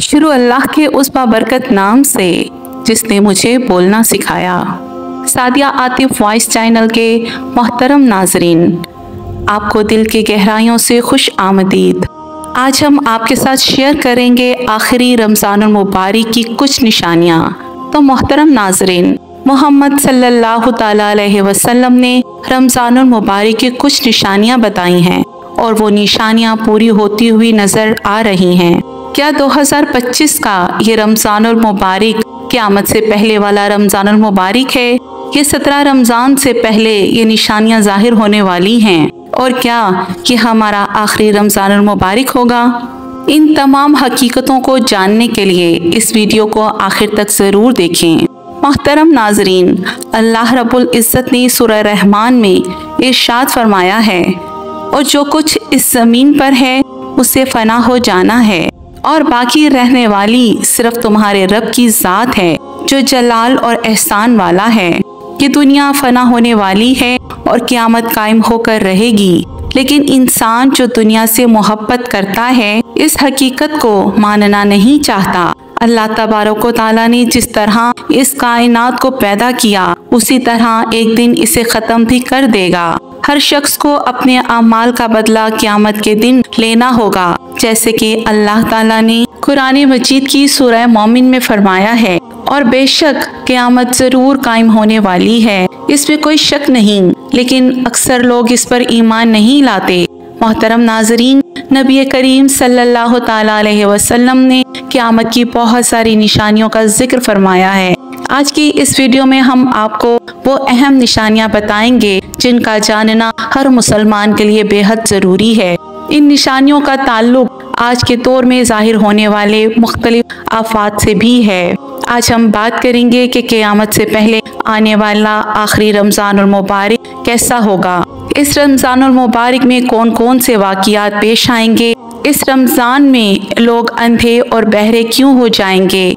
शुरू अल्लाह के उस बाबरकत नाम से जिसने मुझे बोलना सिखाया। सादिया आतिफ वॉइस चैनल के मोहतरम नाजरीन, आपको दिल की गहराइयों से खुश आमदीद। आज हम आपके साथ शेयर करेंगे आखिरी रमज़ानुल मुबारक की कुछ निशानियाँ। तो मोहतरम नाजरीन, मोहम्मद सल्लल्लाहु तआला अलैहि वसल्लम ने रमज़ानुल मुबारक की कुछ निशानियाँ बताई हैं और वो निशानियाँ पूरी होती हुई नज़र आ रही हैं। क्या 2025 का ये रमज़ानुल मुबारक क़यामत से पहले वाला रमज़ानुल मुबारक है? ये 17 रमज़ान से पहले ये निशानियाँ ज़ाहिर होने वाली हैं और क्या ये हमारा आखिरी रमज़ानुल मुबारक होगा? इन तमाम हकीकतों को जानने के लिए इस वीडियो को आखिर तक ज़रूर देखें। मोहतरम नाजरीन, अल्लाह रब्बुल इज़्ज़त ने सूरह रहमान में इरशाद फरमाया है, और जो कुछ इस ज़मीन पर है उसे फ़ना हो जाना है और बाकी रहने वाली सिर्फ तुम्हारे रब की ज़ात है जो जलाल और एहसान वाला है। ये दुनिया फ़ना होने वाली है और क़यामत कायम होकर रहेगी, लेकिन इंसान जो दुनिया से मोहब्बत करता है इस हकीकत को मानना नहीं चाहता। अल्लाह तबारक व तआला ने जिस तरह इस कायनात को पैदा किया उसी तरह एक दिन इसे ख़त्म भी कर देगा। हर शख्स को अपने अमाल का बदला क़यामत के दिन लेना होगा, जैसे कि अल्लाह ताला ने कुरान मजीद की सूरह मोमिन में फरमाया है, और बेशक क़यामत ज़रूर कायम होने वाली है, इसमें कोई शक नहीं, लेकिन अक्सर लोग इस पर ईमान नहीं लाते। मोहतरम नाजरीन, नबी करीम सल्लल्लाहु तआला अलैहि वसल्लम ने क़यामत की बहुत सारी निशानियों का जिक्र फरमाया है। आज की इस वीडियो में हम आपको वो अहम निशानियां बताएंगे जिनका जानना हर मुसलमान के लिए बेहद ज़रूरी है। इन निशानियों का ताल्लुक आज के दौर में ज़ाहिर होने वाले मुख्तलिफ आफात से भी है। आज हम बात करेंगे कि क़यामत से पहले आने वाला आखिरी रमज़ानुल मुबारक कैसा होगा, इस रमज़ानुल मुबारक में कौन कौन से वाक़ियात पेश आएंगे, इस रमज़ान में लोग अंधे और बहरे क्यों हो जाएंगे,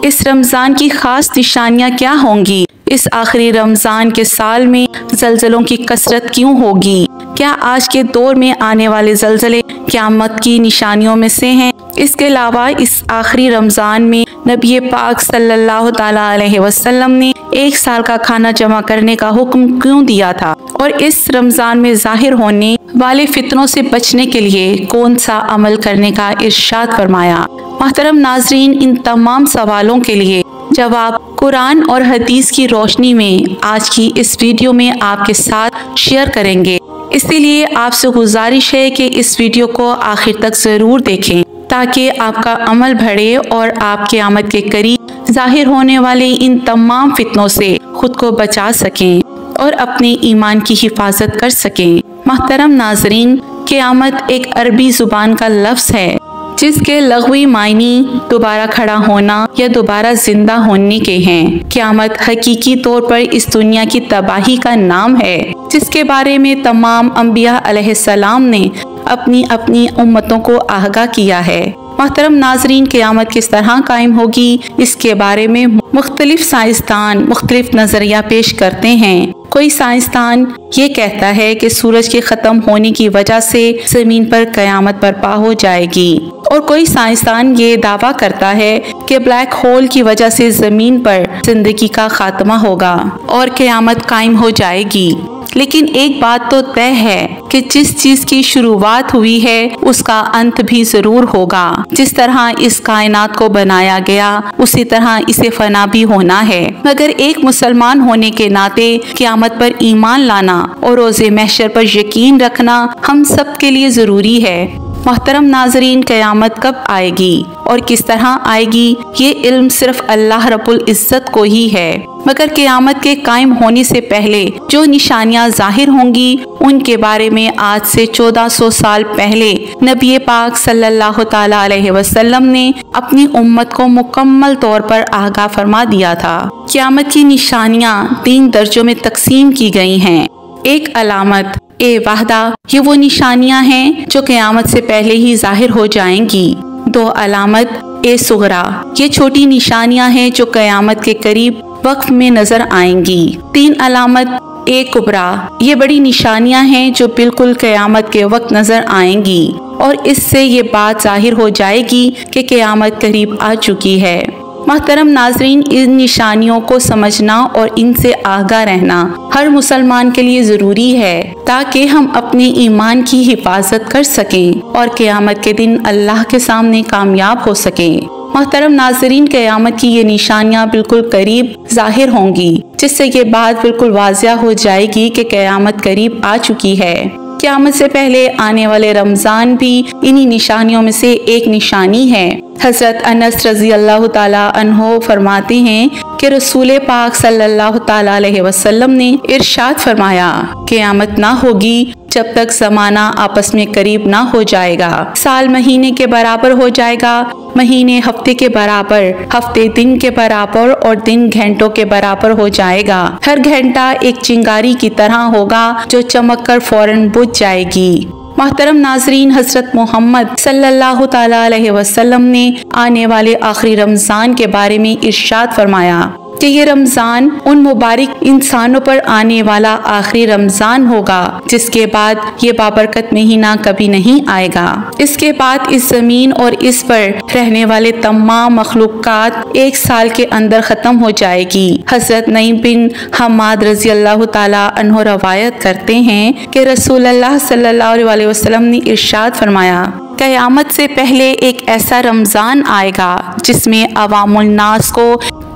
इस रमज़ान की ख़ास निशानियाँ क्या होंगी, इस आखिरी रमज़ान के साल में ज़लज़लों की कसरत क्यों होगी, क्या आज के दौर में आने वाले ज़लज़ले क़यामत की निशानियों में से हैं। इसके अलावा इस आखिरी रमज़ान में नबी पाक सल्लल्लाहु तआला अलैहि वसल्लम ने एक साल का खाना जमा करने का हुक्म क्यों दिया था, और इस रमज़ान में ज़ाहिर होने वाले फितनों से बचने के लिए कौन सा अमल करने का इरशाद फरमाया। मोहतरम नाजरीन, इन तमाम सवालों के लिए जवाब कुरान और हदीस की रोशनी में आज की इस वीडियो में आपके साथ शेयर करेंगे। इसीलिए आपसे गुजारिश है कि इस वीडियो को आखिर तक ज़रूर देखें ताकि आपका अमल बढ़े और आप क़यामत के करीब ज़ाहिर होने वाले इन तमाम फितनों से खुद को बचा सकें और अपने ईमान की हिफाजत कर सकें। मोहतरम नाजरीन, क़यामत एक अरबी ज़ुबान का लफ्ज़ है जिसके लग़वी मायनी दोबारा खड़ा होना या दोबारा जिंदा होने के हैं। क़यामत हकीकी तौर पर इस दुनिया की तबाही का नाम है जिसके बारे में तमाम अंबिया अलैहिस्सलाम ने अपनी अपनी उम्मतों को आगाह किया है। मोहतरम नाजरीन, क़यामत किस तरह कायम होगी इसके बारे में मुख्तलिफ साइंसदान मुख्तलिफ नज़रिया पेश करते हैं। कोई साइंसदान ये कहता है कि सूरज के ख़त्म होने की वजह से ज़मीन पर क़यामत बर्पा हो जाएगी, और कोई साइंसदान ये दावा करता है कि ब्लैक होल की वजह से ज़मीन पर ज़िंदगी का खात्मा होगा और क़यामत कायम हो जाएगी। लेकिन एक बात तो तय है कि जिस चीज़ की शुरुआत हुई है उसका अंत भी ज़रूर होगा। जिस तरह इस कायनात को बनाया गया उसी तरह इसे फना भी होना है, मगर एक मुसलमान होने के नाते क़यामत पर ईमान लाना और रोज़े महशर पर यकीन रखना हम सब के लिए ज़रूरी है। मोहतरम नाजरीन, क़यामत कब आएगी और किस तरह आएगी ये इल्म सिर्फ अल्लाह रब्बुल इज़्ज़त को ही है, मगर क़यामत के कायम होने से पहले जो निशानियाँ ज़ाहिर होंगी उनके बारे में आज से 1400 साल पहले नबी पाक सल्लल्लाहु तआला अलैहि वसल्लम ने अपनी उम्मत को मुकम्मल तौर पर आगाह फरमा दिया था। क़यामत की निशानियाँ 3 दर्जों में तकसीम की गई हैं। एक अलामत ए वाहदा, ये वो निशानियां हैं जो क़यामत से पहले ही ज़ाहिर हो जाएंगी। 2 अलामत ए सुगरा, ये छोटी निशानियां हैं जो क़यामत के करीब वक्त में नजर आएंगी। 3 अलामत एक कुबरा, ये बड़ी निशानियां हैं जो बिल्कुल क़यामत के वक्त नजर आएंगी और इससे ये बात जाहिर हो जाएगी कि क़यामत करीब आ चुकी है। मोहतरम नाजरीन, इन निशानियों को समझना और इनसे आगाह रहना हर मुसलमान के लिए ज़रूरी है ताकि हम अपने ईमान की हिफाजत कर सकें और क़यामत के दिन अल्लाह के सामने कामयाब हो सकें। मोहतरम नाजरीन, क़यामत की ये निशानियाँ बिल्कुल करीब ज़ाहिर होंगी, जिससे ये बात बिल्कुल वाज़िया हो जाएगी कि क़यामत करीब आ चुकी है। क़यामत से पहले आने वाले रमज़ान भी इन्हीं निशानियों में से एक निशानी है। हज़रत अनस रज़ी अल्लाह ताला अन्हो फरमाते हैं कि रसूल पाक सल्लल्लाहु ताला अलैहि वसल्लम ने इरशाद फरमाया, क़यामत ना होगी जब तक ज़माना आपस में करीब ना हो जाएगा। साल महीने के बराबर हो जाएगा, महीने हफ्ते के बराबर, हफ्ते दिन के बराबर और दिन घंटों के बराबर हो जाएगा। हर घंटा एक चिंगारी की तरह होगा जो चमक कर फौरन बुझ जाएगी। मोहतरम नाजरीन, हज़रत मोहम्मद सल्लल्लाहु ताला अलैहि वसल्लम ने आने वाले आखिरी रमज़ान के बारे में इरशाद फरमाया कि ये रमज़ान उन मुबारक इंसानों पर आने वाला आखिरी रमज़ान होगा जिसके बाद ये बाबरकत महीना कभी नहीं आएगा। इसके बाद इस ज़मीन और इस पर रहने वाले तमाम मखलूक़ात एक साल के अंदर ख़त्म हो जाएगी। हज़रत नईम बिन हम्माद रज़ी अल्लाह ताला अन्हो रवायत करते हैं कि रसूलुल्लाह सल्लल्लाहु अलैहि वसल्लम ने इरशाद फरमाया, क़यामत से पहले एक ऐसा रमज़ान आएगा जिसमें अवामुल नास को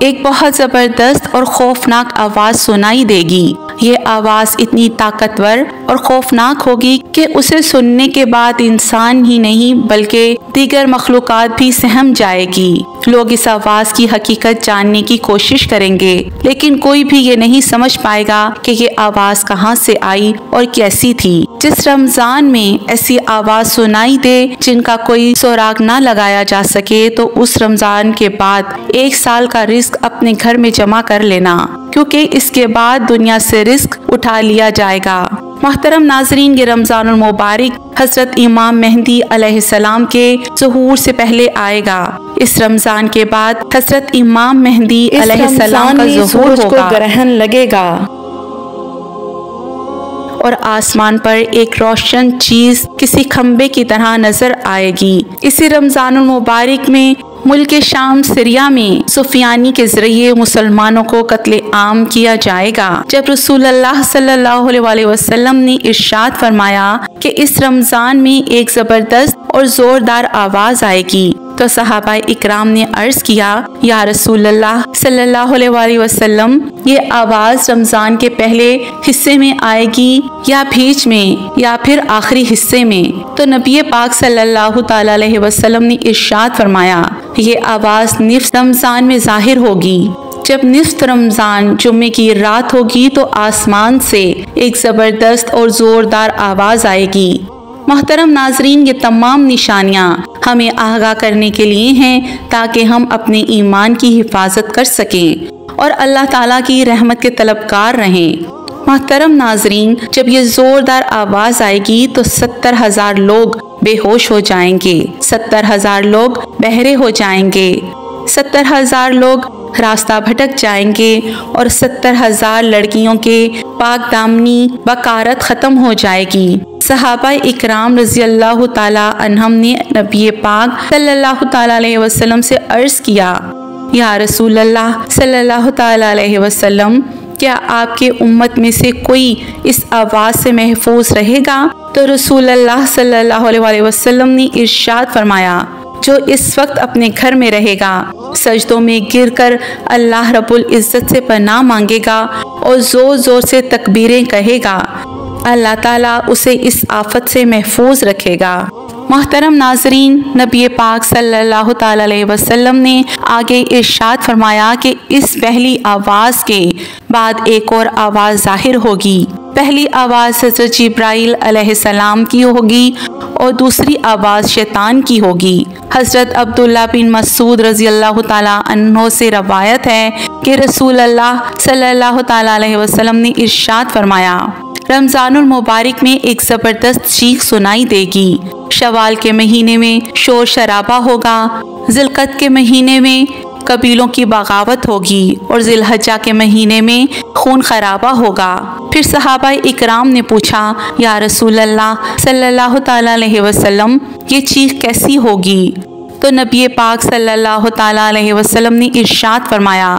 एक बहुत ज़बरदस्त और खौफनाक आवाज़ सुनाई देगी। ये आवाज़ इतनी ताकतवर और खौफनाक होगी कि उसे सुनने के बाद इंसान ही नहीं बल्कि दीगर मखलूक़ात भी सहम जाएगी। लोग इस आवाज़ की हकीकत जानने की कोशिश करेंगे, लेकिन कोई भी ये नहीं समझ पाएगा कि ये आवाज़ कहाँ से आई और कैसी थी। जिस रमज़ान में ऐसी आवाज़ सुनाई दे जिनका कोई सुराग ना लगाया जा सके, तो उस रमज़ान के बाद एक साल का रिस्क अपने घर में जमा कर लेना, क्योंकि इसके बाद दुनिया से रिस्क उठा लिया जाएगा। मोहतरम नाजरीन, ये रमज़ानुल मुबारक हज़रत इमाम मेहदी अलैहिस्सलाम के ज़ुहूर से पहले आएगा। इस रमज़ान के बाद हज़रत इमाम मेहदी अलैहिस्सलाम का ज़ुहूर होगा, ग्रहण लगेगा और आसमान पर एक रोशन चीज किसी खम्बे की तरह नजर आएगी। इसी रमज़ानुल मुबारक में मुल्क शाम सीरिया में सुफियानी के जरिए मुसलमानों को कत्ले आम किया जाएगा। जब रसूलुल्लाह सल्लल्लाहु अलैहि वसल्लम ने इरशाद फरमाया कि इस रमज़ान में एक ज़बरदस्त और ज़ोरदार आवाज़ आएगी, तो सहाबा इकराम ने अर्ज़ किया, या रसूलुल्लाह सल्लल्लाहु अलैहि वसल्लम, ये आवाज़ रमज़ान के पहले हिस्से में आएगी या बीच में या फिर आखिरी हिस्से में? तो नबी पाक सल्लल्लाहु ताला अलैहि वसल्लम ने इरशाद फरमाया, ये आवाज़ निफ्स रमज़ान में ज़ाहिर होगी। जब निफ्स रमज़ान जुम्मे की रात होगी तो आसमान से एक ज़बरदस्त और ज़ोरदार आवाज़ आएगी। मोहतरम नाजरीन, ये तमाम निशानियाँ हमें आगाह करने के लिए हैं ताकि हम अपने ईमान की हिफाजत कर सकें और अल्लाह ताला की रहमत के तलबगार रहें। मोहतरम नाजरीन, जब ये ज़ोरदार आवाज़ आएगी तो 70,000 लोग बेहोश हो जाएंगे, 70,000 लोग बहरे हो जाएंगे, 70,000 लोग रास्ता भटक जाएंगे और 70,000 लड़कियों के पाक दामनी बकारत ख़त्म हो जाएगी। सहाबा इकराम रज़ी अल्लाह ताला अन्हम ने नबी पाक सल्लल्लाहु ताला अलैहि वसल्लम से अर्ज़ किया, या रसूलल्लाह सल्लल्लाहु ताला अलैहि वसल्लम, क्या आपके उम्मत में से कोई इस आवाज़ से महफूज रहेगा? तो रसूलल्लाह सल्लल्लाहु अलैहि वसल्लम ने इरशाद फरमाया, जो इस वक्त अपने घर में रहेगा, सजदों में गिरकर अल्लाह रब्बुल इज़्ज़त से पनाह मांगेगा और ज़ोर ज़ोर से तकबीरें कहेगा, अल्लाह ताला उसे इस आफत से महफूज रखेगा। मोहतरम नाजरीन, नबी पाक सल्लल्लाहु ताला अलैहि वसल्लम ने आगे इरशाद फरमाया कि इस पहली आवाज़ के बाद एक और आवाज़ ज़ाहिर होगी। पहली आवाज़ हज़रत जिब्राइल अलैहिस्सलाम की होगी और दूसरी आवाज़ शैतान की होगी। हज़रत अब्दुल्ला बिन मसूद रज़ी अल्लाह ताला अन्हो से रवायत है कि रसूलुल्लाह सल्लल्लाहु ताला अलैहि वसल्लम ने इरशाद फरमाया, रमज़ानुल मुबारक में एक ज़बरदस्त चीख सुनाई देगी। शवाल के महीने में शोर शराबा होगा, ज़िलक़द के महीने में कबीलों की बगावत होगी और ज़िलहज्जा के महीने में खून खराबा होगा। फिर सहाबा इकराम ने पूछा, या रसूल अल्लाह सल्लल्लाहु ताला अलैहि वसल्लम, ये चीख कैसी होगी? तो नबी पाक सल्लल्लाहु ताला अलैहि वसल्लम ने इरशाद फरमाया,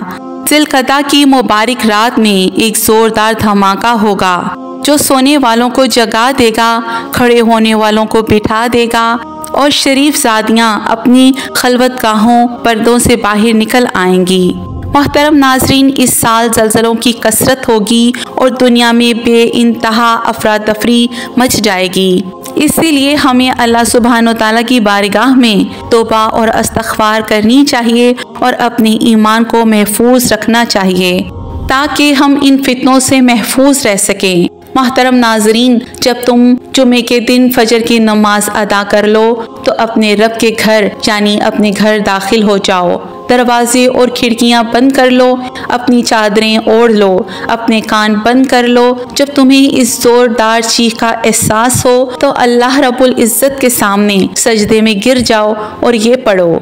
ज़िलक़दा की मुबारक रात में एक ज़ोरदार धमाका होगा जो सोने वालों को जगा देगा, खड़े होने वालों को बिठा देगा और शरीफ ज़ादियाँ अपनी खलवतगाहों पर्दों से बाहर निकल आएंगी। मोहतरम नाजरीन, इस साल ज़लज़लों की कसरत होगी और दुनिया में बेइंतहा अफरा तफरी मच जाएगी। इसीलिए हमें अल्लाह सुब्हानो ताला की बारगाह में तौबा और इस्तिग़फ़ार करनी चाहिए और अपने ईमान को महफूज रखना चाहिए ताकि हम इन फितनों से महफूज रह सकें। मोहतरम नाजरीन, जब तुम जुमे के दिन फजर की नमाज अदा कर लो तो अपने रब के घर यानी अपने घर दाखिल हो जाओ। दरवाजे और खिड़कियां बंद कर लो, अपनी चादरें ओढ़ लो, अपने कान बंद कर लो। जब तुम्हें इस जोरदार चीख का एहसास हो तो अल्लाह रब्बुल इज़्ज़त के सामने सजदे में गिर जाओ और ये पढ़ो,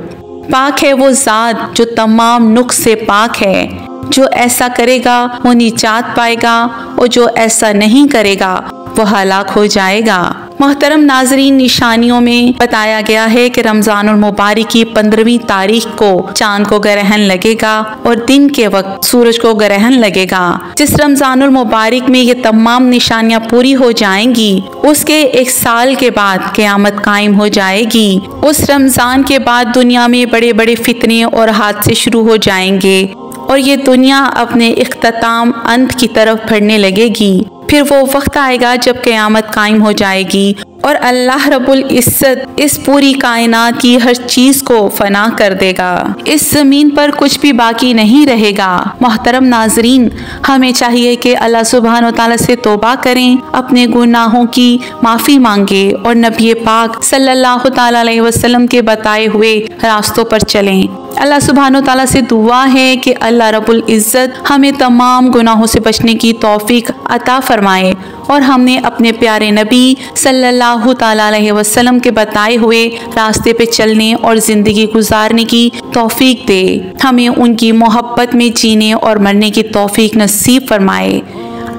पाक है वो ज़ात जो तमाम नुक्स से पाक है। जो ऐसा करेगा वो निजात पाएगा और जो ऐसा नहीं करेगा वो हलाक हो जाएगा। मोहतरम नाजरीन, निशानियों में बताया गया है कि रमज़ानुल मुबारक की 15वीं तारीख को चांद को ग्रहण लगेगा और दिन के वक्त सूरज को ग्रहण लगेगा। जिस रमज़ानुल मुबारक में ये तमाम निशानियां पूरी हो जाएंगी, उसके एक साल के बाद क़यामत कायम हो जाएगी। उस रमज़ान के बाद दुनिया में बड़े बड़े फितने और हादसे शुरू हो जाएंगे और ये दुनिया अपने इख्तिताम अंत की तरफ बढ़ने लगेगी। फिर वो वक्त आएगा जब क़यामत कायम हो जाएगी और अल्लाह रब्बुल इज़्ज़त इस पूरी कायनात की हर चीज़ को फना कर देगा। इस ज़मीन पर कुछ भी बाकी नहीं रहेगा। मोहतरम नाजरीन, हमें चाहिए कि अल्लाह सुब्हानो ताला से तौबा करें, अपने गुनाहों की माफ़ी मांगे और नबी पाक सल्लल्लाहु ताला अलैहि वसल्लम के बताए हुए रास्तों पर चलें। अल्लाह सुब्हानो ताला से दुआ है कि अल्लाह रब्बुल इज़्ज़त हमें तमाम गुनाहों से बचने की तौफीक अता फरमाए और हमें अपने प्यारे नबी सल्लल्लाहु ताला अलैहि वसल्लम के बताए हुए रास्ते पे चलने और ज़िंदगी गुजारने की तौफीक दे। हमें उनकी मोहब्बत में जीने और मरने की तौफीक नसीब फरमाए।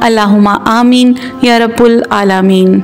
अल्लाहुम्मा आमीन या रब्बुल आलमीन।